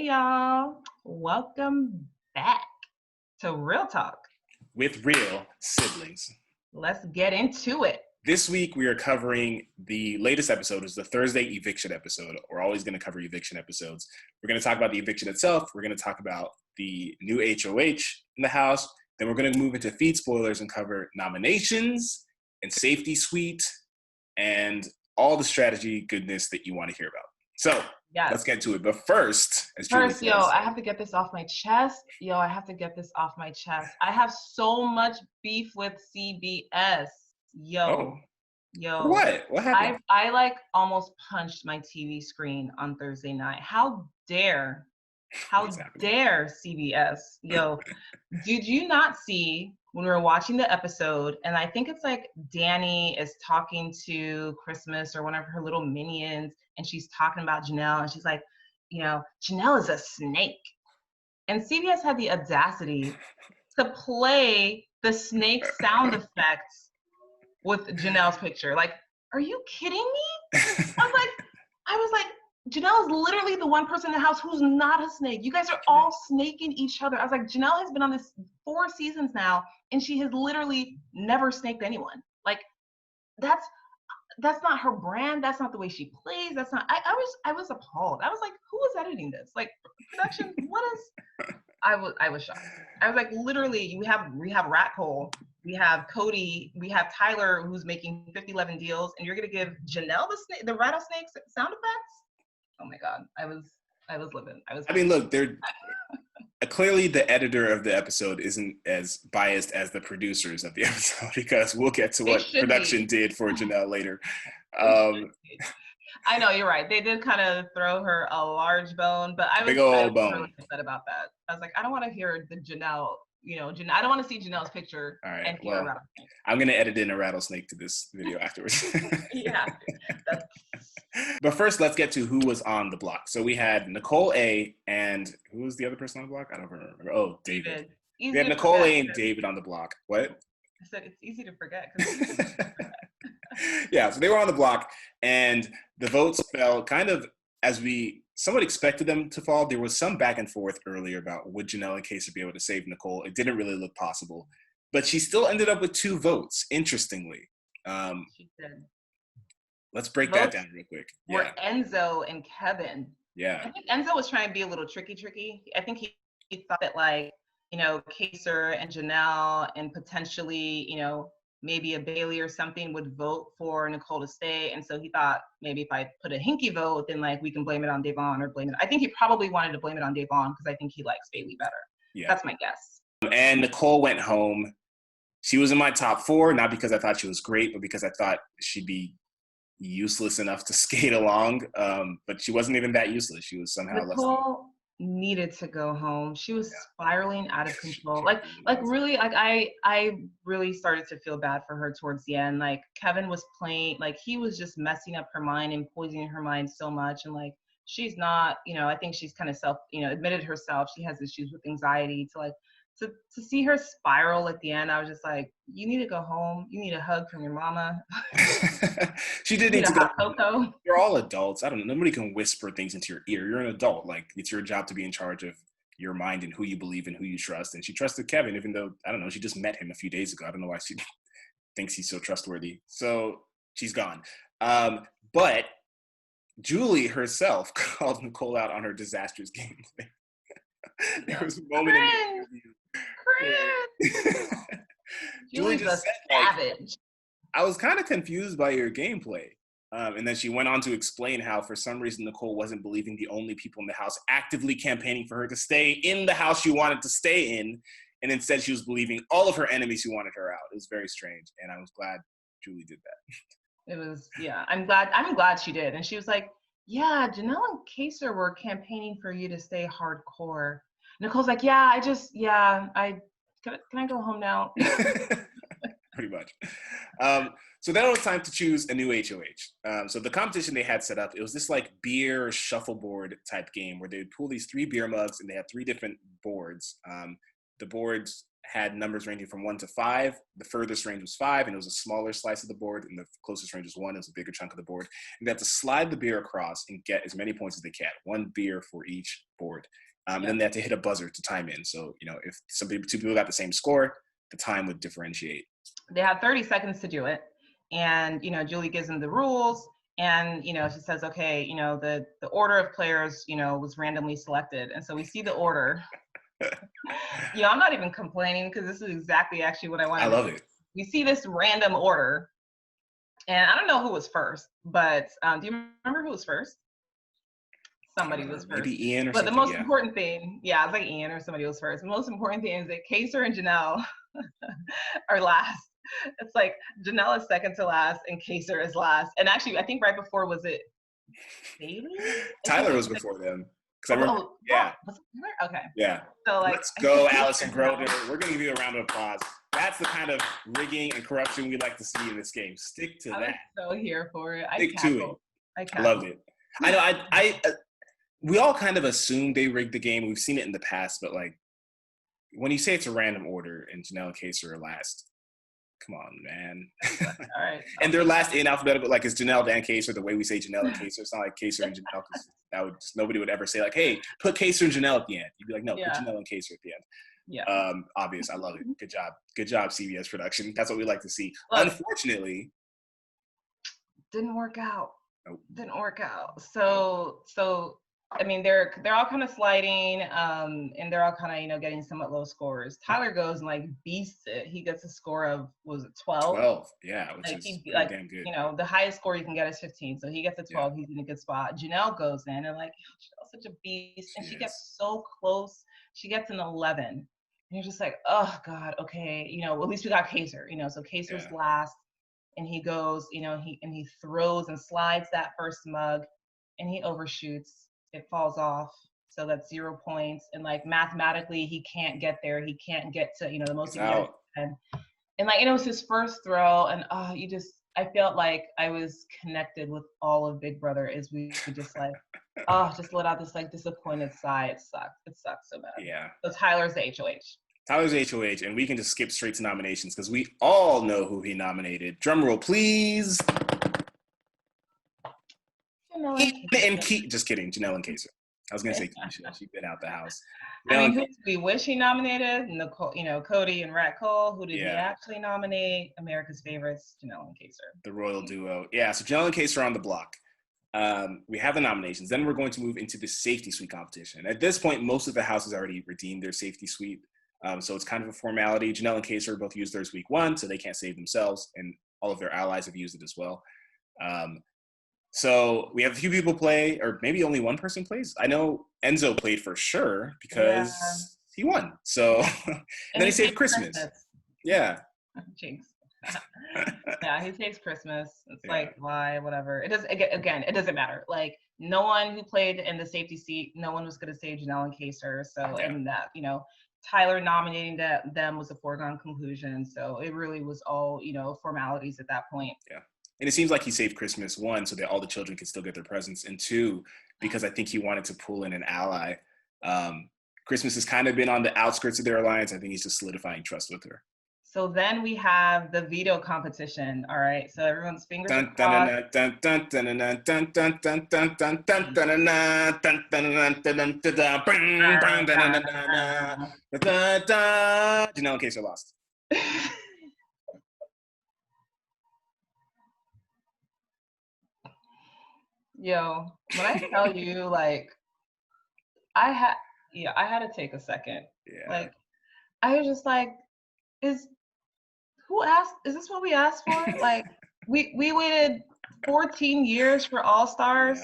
Hey y'all, welcome back to Real Talk. With real siblings. Let's get into it. This week we are covering the latest episode. It's the Thursday eviction episode. We're always going to cover eviction episodes. We're going to talk about the eviction itself. We're going to talk about the new HOH in the house. Then we're going to move into feed spoilers and cover nominations and safety suite and all the strategy goodness that you want to hear about. So let's get to it. But first, I have to get this off my chest. I have so much beef with CBS. What happened? I almost punched my TV screen on Thursday night. How dare CBS? Did you not see when we were watching the episode, and I think it's like Danny is talking to Christmas or one of her little minions, and she's talking about Janelle, and she's like, Janelle is a snake. And CBS had the audacity to play the snake sound effects with Janelle's picture. Like, are you kidding me? I was like, Janelle is literally the one person in the house who's not a snake. You guys are all snaking each other. I was like, Janelle has been on this 4 seasons now, and she has literally never snaked anyone. Like, that's not her brand. That's not the way she plays. That's not. I was appalled. I was like, who is editing this? Like, production. What is? I was shocked. I was like, literally, we have Rat Hole, we have Cody, we have Tyler, who's making 50-11 deals, and you're gonna give Janelle the rattlesnake sound effects? Oh my God, I was living. I mean, look, they're clearly the editor of the episode isn't as biased as the producers of the episode, because we'll get to what production did for Janelle later. I know, you're right. They did kind of throw her a large bone, but I was really upset about that. I was like, I don't want to hear the Janelle. I don't want to see Janelle's picture. All right. Well, I'm going to edit in a rattlesnake to this video afterwards. Yeah. But first, let's get to who was on the block. So we had Nicole A. and who was the other person on the block? I don't remember. Oh, David. We had Nicole A. and David on the block. What? I said it's easy to forget. Yeah, so they were on the block, and the votes fell kind of as we somewhat expected them to fall. There was some back and forth earlier about would Janelle and Kaser be able to save Nicole. It didn't really look possible, but she still ended up with 2 votes, interestingly. She did. Let's break that down real quick. Were Enzo and Kevin. Yeah. I think Enzo was trying to be a little tricky. I think he thought that, like, Kaser and Janelle and potentially, maybe a Bailey or something would vote for Nicole to stay. And so he thought maybe if I put a hinky vote, then like we can blame it on Davon or blame it. I think he probably wanted to blame it on Davon because I think he likes Bailey better. Yeah. That's my guess. And Nicole went home. She was in my top 4, not because I thought she was great, but because I thought she'd be useless enough to skate along. But she wasn't even that useless. She was somehow Nicole needed to go home. She was spiraling out of control. Really, I really started to feel bad for her towards the end. Like, Kevin was playing, like, he was just messing up her mind and poisoning her mind so much. And like, she's not, I think she's kind of admitted herself she has issues with anxiety. To see her spiral at the end, I was just like, you need to go home. You need a hug from your mama. She did need to go. Cocoa. You're all adults. I don't know. Nobody can whisper things into your ear. You're an adult. Like, it's your job to be in charge of your mind and who you believe and who you trust. And she trusted Kevin, even though, I don't know, she just met him a few days ago. I don't know why she thinks he's so trustworthy. So she's gone. But Julie herself called Nicole out on her disastrous gameplay. There was a moment in the interview. Julie's a savage. I was kind of confused by your gameplay. And then she went on to explain how, for some reason, Nicole wasn't believing the only people in the house actively campaigning for her to stay in the house she wanted to stay in. And instead, she was believing all of her enemies who wanted her out. It was very strange. And I was glad Julie did that. It was, yeah. I'm glad she did. And she was like, yeah, Janelle and Kaser were campaigning for you to stay hardcore. Nicole's like, can I go home now? Pretty much. So then it was time to choose a new HOH. So the competition they had set up, it was this like beer shuffleboard type game where they would pull these 3 beer mugs and they had 3 different boards. The boards had numbers ranging from 1 to 5. The furthest range was 5, and it was a smaller slice of the board, and the closest range was 1. It was a bigger chunk of the board. And they have to slide the beer across and get as many points as they can. 1 beer for each board. And then they have to hit a buzzer to time in. So, if two people got the same score, the time would differentiate. They had 30 seconds to do it. And, Julie gives them the rules. And, she says, okay, the order of players, was randomly selected. And so we see the order. I'm not even complaining because this is exactly actually what I wanted. I love it. We see this random order. And I don't know who was first, but do you remember who was first? Somebody was first. Maybe Ian or but something. The most important thing, it's like Ian or somebody was first. The most important thing is that Kaser and Janelle are last. It's like Janelle is second to last and Kaser is last. And actually, I think right before, was it Bailey? Tyler was before them. Was it Tyler? Okay. Yeah. So let's go, Allison Groder. We're going to give you a round of applause. That's the kind of rigging and corruption we like to see in this game. Stick to that. I'm so here for it. Stick to it. I loved it. I know. We all kind of assume they rigged the game. We've seen it in the past, but when you say it's a random order and Janelle and Kaser are last, come on, man. All right. And they're last in alphabetical, it's Janelle, Dan, Kaser, the way we say Janelle and Kaser. It's not like Kaser and Janelle, because nobody would ever say hey, put Kaser and Janelle at the end. You'd be like, no, put Janelle and Kaser at the end. Yeah. Obvious. I love it. Good job. Good job, CBS production. That's what we like to see. Look, unfortunately, didn't work out. Nope. Didn't work out. So I mean, they're all kind of sliding, and they're all kind of, getting somewhat low scores. Tyler goes and beasts it. He gets a score of, was it 12? 12, yeah, which is damn good. The highest score you can get is 15. So he gets a 12. Yeah. He's in a good spot. Janelle goes in and Janelle's such a beast, and she gets so close. She gets an 11, and you're just like, oh God, okay, at least we got Kaser, so Kaser's last, and he goes, he throws and slides that first mug, and he overshoots. It falls off, so that's 0 points. And mathematically, he can't get there. He can't get to the most. And it was his first throw, and I felt like I was connected with all of Big Brother as we just just let out this disappointed sigh. It sucked. It sucked so bad. Yeah. So Tyler's the HOH. Tyler's HOH, and we can just skip straight to nominations because we all know who he nominated. Drum roll, please. Just kidding, Janelle and Kaser. I was gonna say Keisha. She's been out the house. Who did we wish he nominated? Nicole, Cody and Rat Cole. Who did he actually nominate? America's favorites, Janelle and Kaser. The royal duo. Yeah, so Janelle and Kaser are on the block. We have the nominations. Then we're going to move into the safety suite competition. At this point, most of the houses already redeemed their safety suite. So it's kind of a formality. Janelle and Kaser both used theirs week 1, so they can't save themselves, and all of their allies have used it as well. So we have a few people play, or maybe only one person plays. I know Enzo played for sure because he won. So and then he saved Christmas. Yeah. Jinx. Yeah, he saves Christmas. It's why, whatever. It does again, it doesn't matter. No one who played in the safety seat, no one was gonna save Janelle and Kaser. So and that, Tyler nominating them was a foregone conclusion. So it really was all, formalities at that point. Yeah. And it seems like he saved Christmas, 1, so that all the children could still get their presents, and 2, because I think he wanted to pull in an ally. Christmas has kind of been on the outskirts of their alliance. I think he's just solidifying trust with her. So then we have the veto competition. All right. So everyone's fingers crossed. Janelle and Kaser lost. Yo, when I tell you, I had to take a second. Yeah. I was just is this what we asked for? We waited 14 years for All Stars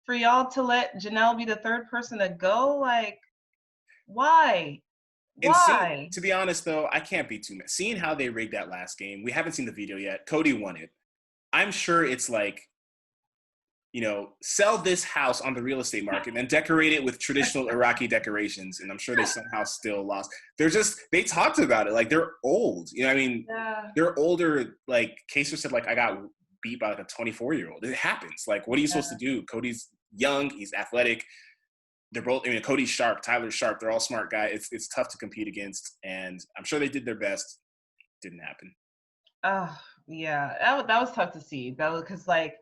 for y'all to let Janelle be the third person to go? Why? Why? To be honest, though, I can't be too mad. Seeing how they rigged that last game, we haven't seen the video yet. Cody won it. I'm sure it's sell this house on the real estate market and decorate it with traditional Iraqi decorations. And I'm sure they somehow still lost. They talked about it. They're old. They're older. Kaser said, I got beat by a 24-year-old. It happens. What are you supposed to do? Cody's young. He's athletic. they're both, I mean, Cody's sharp, Tyler's sharp. They're all smart guys. It's tough to compete against, and I'm sure they did their best. Didn't happen. Oh, yeah, that was tough to see. That was because, like,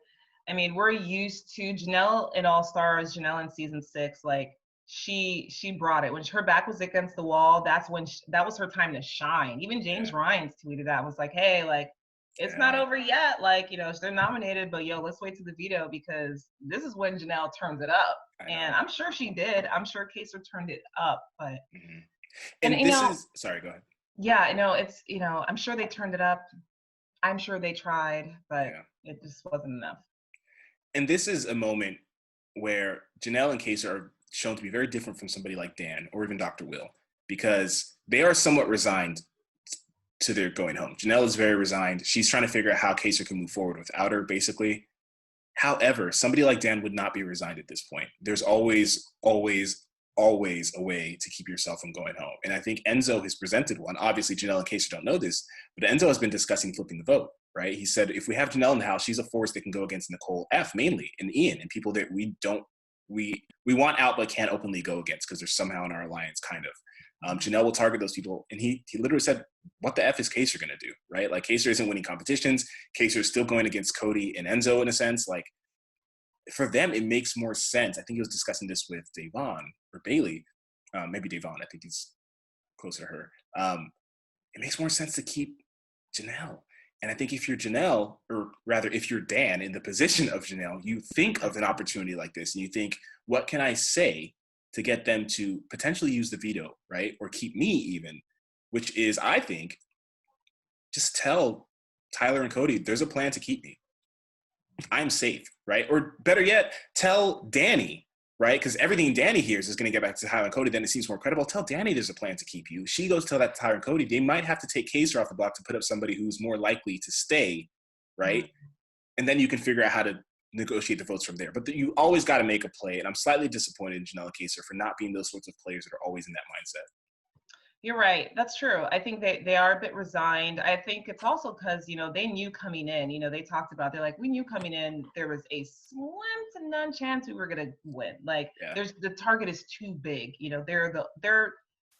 I mean, we're used to Janelle in All Stars, Janelle in season 6. Like, she brought it when her back was against the wall. That's when that was her time to shine. Even James Yeah. Ryan's tweeted that, was like, "Hey, like, it's not Yeah. over yet. Like, they're nominated, but yo, let's wait to the veto because this is when Janelle turns it up." I And know. I'm sure she did. I'm sure Kaser turned it up, but Hmm. and And this is, sorry, go ahead. yeah, it's I'm sure they turned it up. I'm sure they tried, but Yeah. it just wasn't enough. And this is a moment where Janelle and Kaser are shown to be very different from somebody like Dan or even Dr. Will, because they are somewhat resigned to their going home. Janelle is very resigned. She's trying to figure out how Kaser can move forward without her, basically. However, somebody like Dan would not be resigned at this point. There's always, always, always a way to keep yourself from going home. And I think Enzo has presented one. Obviously, Janelle and Kaser don't know this, but Enzo has been discussing flipping the vote, right? He said, if we have Janelle in the house, she's a force that can go against Nicole F mainly, and Ian, and people that we want out but can't openly go against because they're somehow in our alliance, kind of. Janelle will target those people. And he literally said, what the F is Kaser going to do, right? Like, Kaser isn't winning competitions. Kaser is still going against Cody and Enzo in a sense. Like, for them, it makes more sense. I think he was discussing this with Davon or Bailey, maybe Davon. I think he's closer to her. It makes more sense to keep Janelle. And I think if you're Janelle, or rather if you're Dan in the position of Janelle, you think of an opportunity like this and you think, what can I say to get them to potentially use the veto, right? Or keep me even, which is, I think, just tell Tyler and Cody, there's a plan to keep me. I'm safe, right? Or better yet, tell Danny, right? Because everything Danny hears is going to get back to Tyler and Cody. Then it seems more credible. Tell Danny there's a plan to keep you. She goes tell that to Tyler and Cody. They might have to take Kaser off the block to put up somebody who's more likely to stay, right? Mm-hmm. And then you can figure out how to negotiate the votes from there. But you always got to make a play. And I'm slightly disappointed in Janelle and Kaser for not being those sorts of players that are always in that mindset. You're right. That's true. I think they are a bit resigned. I think it's also because, they knew coming in, they talked about, they're like, we knew coming in, there was a slim to none chance we were going to win. Like, Yeah. the target is too big. They're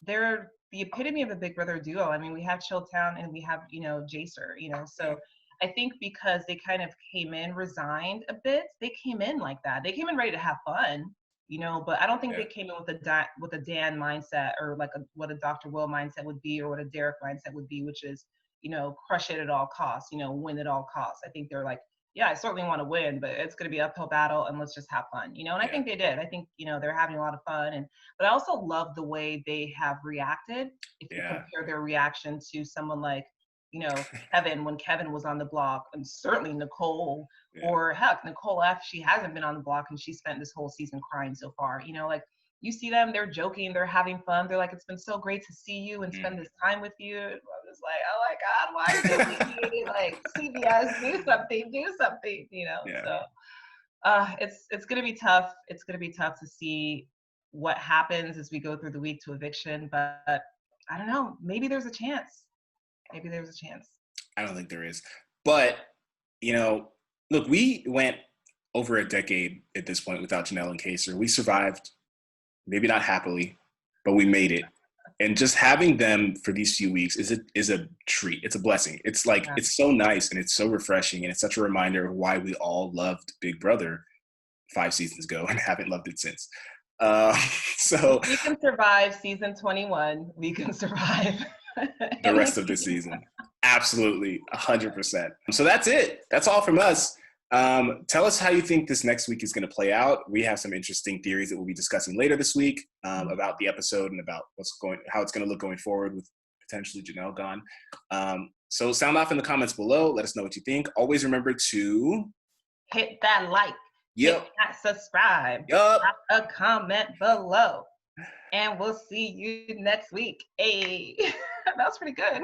the epitome of a Big Brother duo. I mean, we have Chilltown and we have, Jaser, so I think because they kind of came in resigned a bit, they came in like that. They came in ready to have fun. But I don't think they came in with a Dan mindset, or like what a Dr. Will mindset would be, or what a Derek mindset would be, which is, crush it at all costs, win at all costs. I think they're like, yeah, I certainly want to win, but it's going to be an uphill battle, and let's just have fun, and I think they did. I think, they're having a lot of fun, but I also love the way they have reacted. If you compare their reaction to someone like, Kevin, when Kevin was on the block, and certainly Nicole, or heck, Nicole F, she hasn't been on the block and she spent this whole season crying so far. Like, you see them, they're joking, they're having fun. They're like, it's been so great to see you and spend this time with you. And I'm just like, oh my God, why are they leaving me? Like, CBS, do something, So it's gonna be tough. It's gonna be tough to see what happens as we go through the week to eviction, but I don't know, maybe there's a chance. Maybe there's a chance. I don't think there is. But, look, we went over a decade at this point without Janelle and Kaser. We survived, maybe not happily, but we made it. And just having them for these few weeks is a treat. It's a blessing. It's like, it's so nice and it's so refreshing. And it's such a reminder of why we all loved Big Brother 5 seasons ago and haven't loved it since. So we can survive season 21. We can survive the rest of the season. Absolutely, 100%. So that's it. That's all from us. Tell us how you think this next week is going to play out. We have some interesting theories that we'll be discussing later this week about the episode and about how it's going to look going forward with potentially Janelle gone. So sound off in the comments below. Let us know what you think. Always remember to hit that like, hit that subscribe, drop a comment below, and we'll see you next week. Hey, that was pretty good.